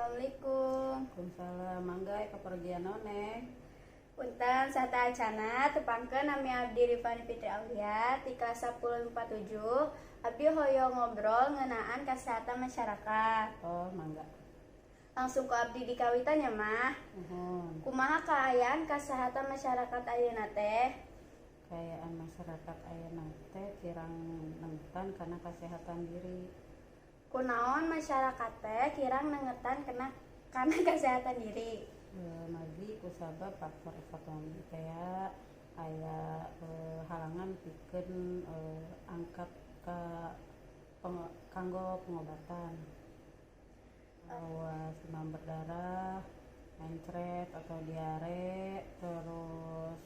Assalamualaikum. Waalaikumsalam. Mangga kepergian noneng. Punten sata acana tepangkeun nami abdi Rifani Fitri Aulia ti kelas 1047. Abdi hoyong ngobrol ngeunaan kesehatan masyarakat. Oh, mangga. Langsung ke abdi dikawitannya mah. Kumaha kaayaan kesehatan masyarakat ayeuna teh? Kaayaan masyarakat ayeuna teh kirang nengetan karena kesehatan diri. Kunaon masyarakat teh kirang nengetan karena kesehatan diri? Magi kusabab faktor ekonomi kayak aya halangan pikeun angkat kanggo pengobatan. Demam berdarah, mencret atau diare, terus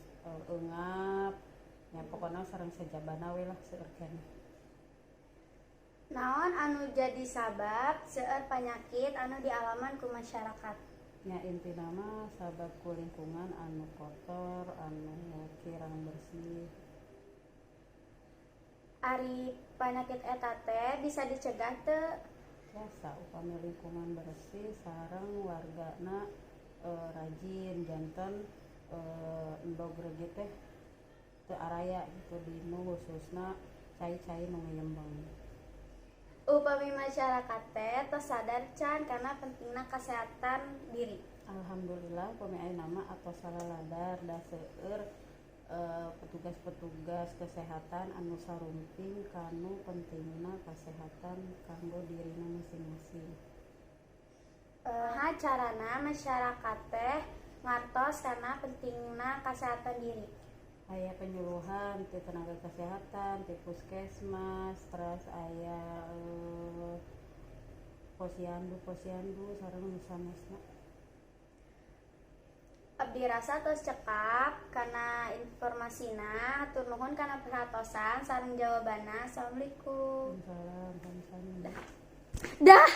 eungap, ya pokoknya sareng sajabana we lah seueur. Naon anu jadi sabab seueur panyakit anu dialaman ku masyarakat? Ya intina mah sabab ku lingkungan anu kotor, anu kirang bersih. Ari panyakit eta teh bisa dicegah teu? Biasa upami lingkungan bersih sareng wargana rajin janten endog regi teh teu araya gitu dinu khususna cai-cai nu ngeyembang. Upami masyarakat teh tos sadar can karena pentingna kesehatan diri. Alhamdulillah upami ayeuna mah atos salaladar da seueur petugas-petugas kesehatan anu sarumping kanu pentingna kesehatan kanggo dirina masing-masing. Carana masyarakat teh ngartos karena pentingna kesehatan diri. Aya penyuluhan ti tenaga kesehatan, ti puskesmas, terus aya posyandu sareng nu sanesna. Abdi rasa tos cekap karena informasina, hatur nuhun kana perhatosan sareng jawabanna. Assalamualaikum. Waalaikumsalam. Dah.